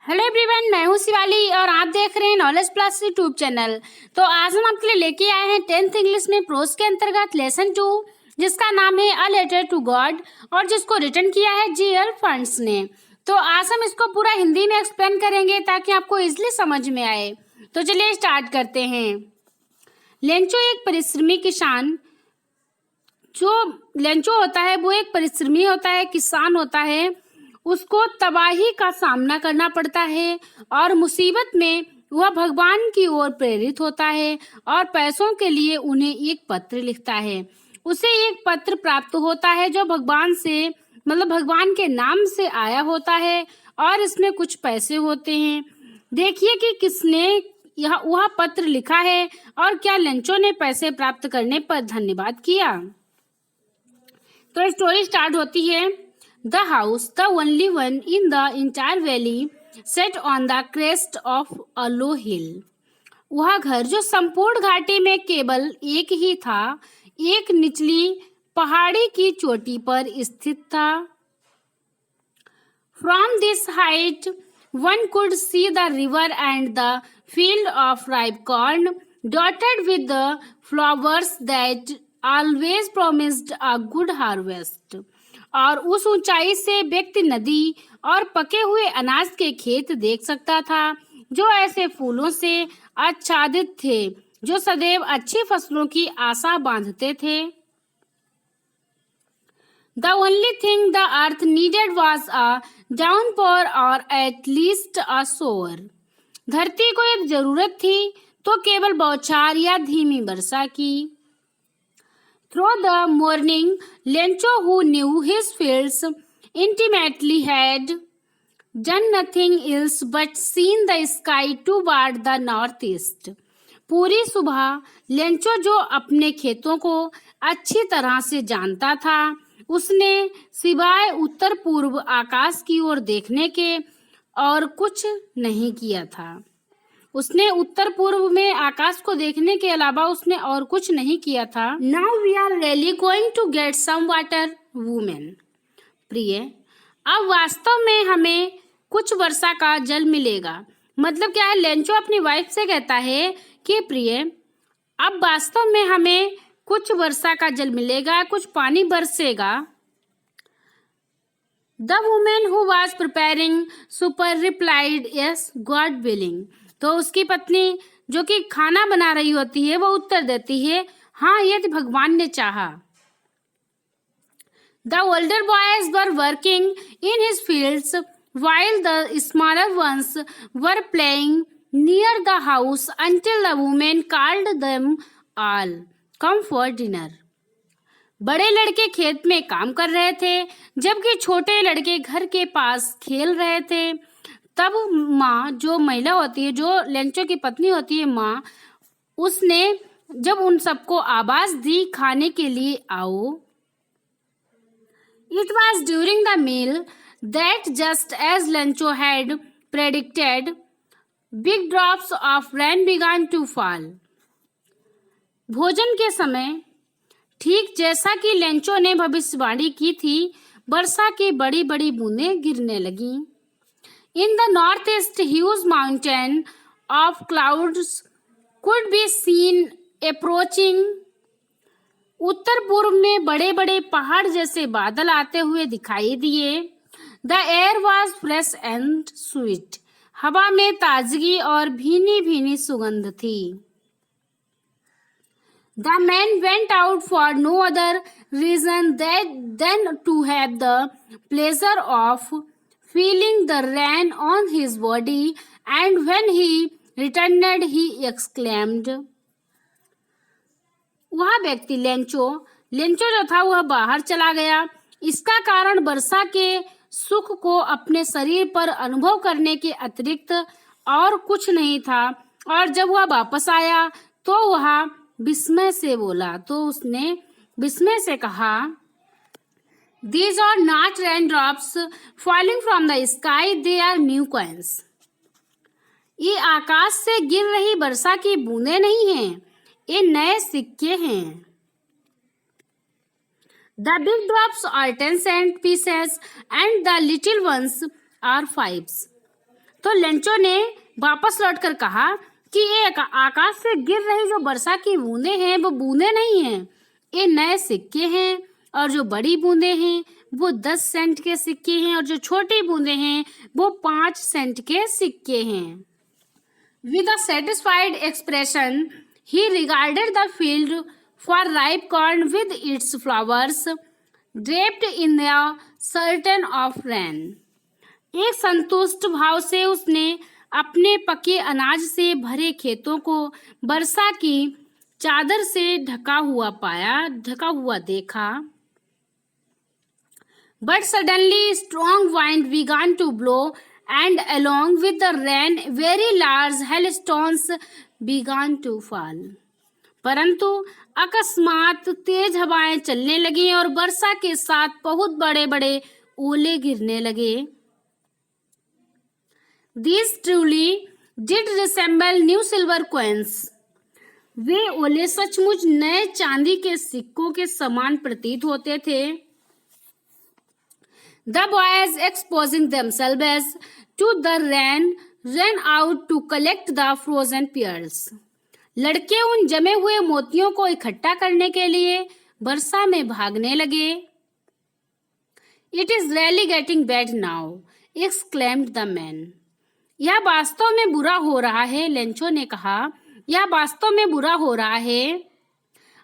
Hello everyone, मैं हूं शिवाली और आप देख रहे हैं नॉलेज प्लस यूट्यूब चैनल। तो आज हम आपके लिए लेके आए हैं 10th इंग्लिश में प्रोज के अंतर्गत लेसन 2, जिसका नाम है अ लेटर टू गॉड और जिसको रिटन किया है जी.एल. फंड्स ने। तो आज हम इसको पूरा हिंदी में एक्सप्लेन करेंगे ताकि आपको इजिली समझ में आए। तो चलिए स्टार्ट करते हैं। लेंचो एक परिश्रमी किसान, जो लेंचो होता है वो एक परिश्रमी होता है, किसान होता है। उसको तबाही का सामना करना पड़ता है और मुसीबत में वह भगवान की ओर प्रेरित होता है और पैसों के लिए उन्हें एक पत्र लिखता है। उसे एक पत्र प्राप्त होता है जो भगवान से भगवान के नाम से आया होता है और इसमें कुछ पैसे होते हैं। देखिए कि किसने वह पत्र लिखा है और क्या लेंचो ने पैसे प्राप्त करने पर धन्यवाद किया। तो स्टोरी स्टार्ट होती है। The house, the only one in the entire valley, set on the crest of a low hill. वह घर जो संपूर्ण घाटी में केवल एक ही था, एक निचली पहाड़ी की चोटी पर स्थित था। From this height, one could see the river and the field of ripe corn, dotted with the flowers that always promised a good harvest. और उस ऊंचाई से व्यक्ति नदी और पके हुए अनाज के खेत देख सकता था जो ऐसे फूलों से आच्छादित थे जो सदैव अच्छी फसलों की आशा बांधते थे। The only thing the earth needed was a downpour or at least a shower. धरती को एक जरूरत थी तो केवल बौछार या धीमी वर्षा की। Through the morning, Lencho, who knew his fields intimately, had done nothing else but seen the sky toward the northeast. पूरी सुबह लेंचो, जो अपने खेतों को अच्छी तरह से जानता था, उसने सिवाय उत्तर पूर्व आकाश की ओर देखने के और कुछ नहीं किया था। उसने उत्तर पूर्व में आकाश को देखने के अलावा उसने और कुछ नहीं किया था। Now we are really going to get some water women. प्रिय, अब वास्तव में हमें कुछ वर्षा का जल मिलेगा। मतलब क्या है, लेंचो अपनी वाइफ से कहता है कि प्रिय, अब वास्तव में हमें कुछ वर्षा का जल मिलेगा, कुछ पानी बरसेगा। The women who was preparing supper replied yes God willing. तो उसकी पत्नी जो कि खाना बना रही होती है वो उत्तर देती है, हाँ, यदि भगवान ने चाहा। The older boys were working in his fields while the smaller ones were playing near the house until the woman called them all come for dinner. बड़े लड़के खेत में काम कर रहे थे जबकि छोटे लड़के घर के पास खेल रहे थे। तब माँ, जो महिला होती है, जो लेंचो की पत्नी होती है माँ, उसने जब उन सबको आवाज दी खाने के लिए आओ। It was during the meal that, just as Lencho had predicted, big drops of rain began to fall. भोजन के समय, ठीक जैसा कि लेंचो ने भविष्यवाणी की थी, वर्षा की बड़ी बड़ी बूंदें गिरने लगीं। In the northeast, huge mountain of clouds could be seen approaching. उत्तर पूर्व में बड़े बड़े पहाड़ जैसे बादल आते हुए दिखाई दिए। The air was fresh and sweet. हवा में ताजगी और भीनी भीनी सुगंध थी। The man went out for no other reason than to have the pleasure of feeling the rain on his body, and when he returned he exclaimed. वह व्यक्ति लेंचो जो था वह बाहर चला गया। इसका कारण वर्षा के सुख को अपने शरीर पर अनुभव करने के अतिरिक्त और कुछ नहीं था। और जब वह वापस आया तो वह विस्मय से बोला, तो उसने विस्मय से कहा, These are not raindrops falling from the sky, they are new coins. ये आकाश से गिर रही वर्षा की बूंदें नहीं हैं, ये नए सिक्के हैं। The big drops are 10 cent pieces and the little ones are 5s. तो लेंचो ने वापस लौटकर कहा कि ये आकाश से गिर रही जो वर्षा की बूंदें हैं वो बूंदें नहीं हैं, ये नए सिक्के हैं। और जो बड़ी बूंदें हैं वो 10 सेंट के सिक्के हैं और जो छोटी बूंदें हैं वो 5 सेंट के सिक्के हैं। With a satisfied expression, he regarded the field for ripe corn with its flowers draped in the curtain of rain. एक संतुष्ट भाव से उसने अपने पके अनाज से भरे खेतों को वर्षा की चादर से ढका हुआ देखा। But suddenly strong wind began to blow, and along with the rain very large hailstones began to fall. परंतु अकस्मात तेज हवाएं चलने लगीं और वर्षा के साथ बहुत बड़े बड़े ओले गिरने लगे। These truly did resemble new silver coins. वे ओले सचमुच नए चांदी के सिक्कों के समान प्रतीत होते थे। The boys, exposing themselves to the rain, ran out to collect the frozen pearls. लड़के उन जमे हुए मोतियों को इकट्ठा करने के लिए वर्षा में भागने लगे। It is really getting bad now, exclaimed the man. यह वास्तव में बुरा हो रहा है, लेंचो ने कहा। यह वास्तव में बुरा हो रहा है।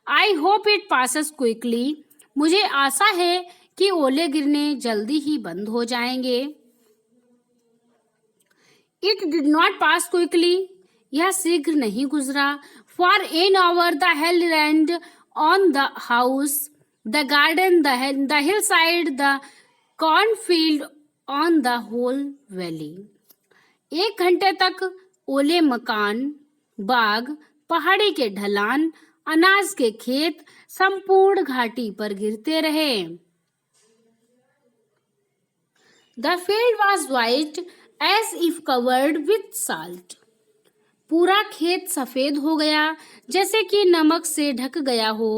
I hope it passes quickly. मुझे आशा है कि ओले गिरने जल्दी ही बंद हो जाएंगे। It did not pass quickly. यह शीघ्र नहीं गुजरा। For an hour the hail rained on the house, the garden, the hillside, the cornfield, on the whole valley. 1 घंटे तक ओले मकान, बाग, पहाड़ी के ढलान, अनाज के खेत, संपूर्ण घाटी पर गिरते रहे। The field was white as if covered with salt. पूरा खेत सफेद हो गया जैसे कि नमक से ढक गया हो।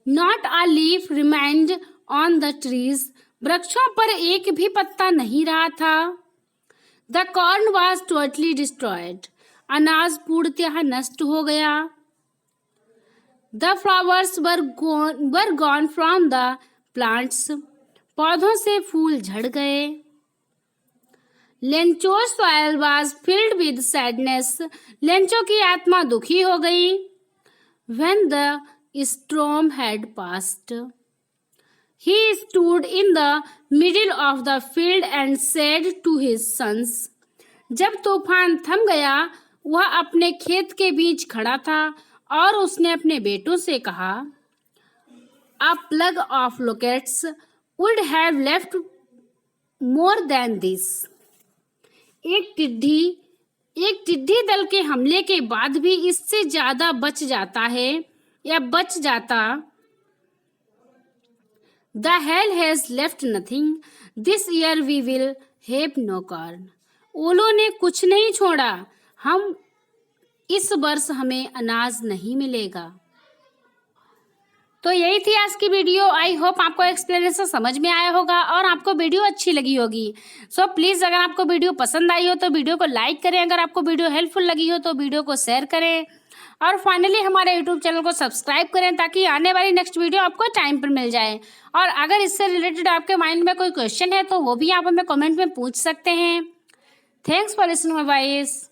Not a leaf remained on the trees. वृक्षों पर एक भी पत्ता नहीं रहा था। The corn was totally destroyed. अनाज पूर्णतः नष्ट हो गया। The flowers were gone from the plants. पौधों से फूल झड़ गए। लेंचो's soul was filled with sadness. Lencho की आत्मा दुखी हो गई। When the storm had passed, he stood in the middle of the field and said to his sons. जब तूफान थम गया वह अपने खेत के बीच खड़ा था और उसने अपने बेटों से कहा, A plague of locusts would have left more than this. एक टिड्डी दल के हमले के बाद भी इससे ज्यादा बच जाता है या बच जाता। The hail has left nothing. This year we will have no corn. ओलों ने कुछ नहीं छोड़ा। इस वर्ष हमें अनाज नहीं मिलेगा। तो यही थी आज की वीडियो। आई होप आपको एक्सप्लेनेशन समझ में आया होगा और आपको वीडियो अच्छी लगी होगी। सो प्लीज़ अगर आपको वीडियो पसंद आई हो तो वीडियो को लाइक करें। अगर आपको वीडियो हेल्पफुल लगी हो तो वीडियो को शेयर करें और फाइनली हमारे यूट्यूब चैनल को सब्सक्राइब करें ताकि आने वाली नेक्स्ट वीडियो आपको टाइम पर मिल जाए। और अगर इससे रिलेटेड आपके माइंड में कोई क्वेश्चन है तो वो भी आप हमें कमेंट में पूछ सकते हैं। Thanks for listening my voice.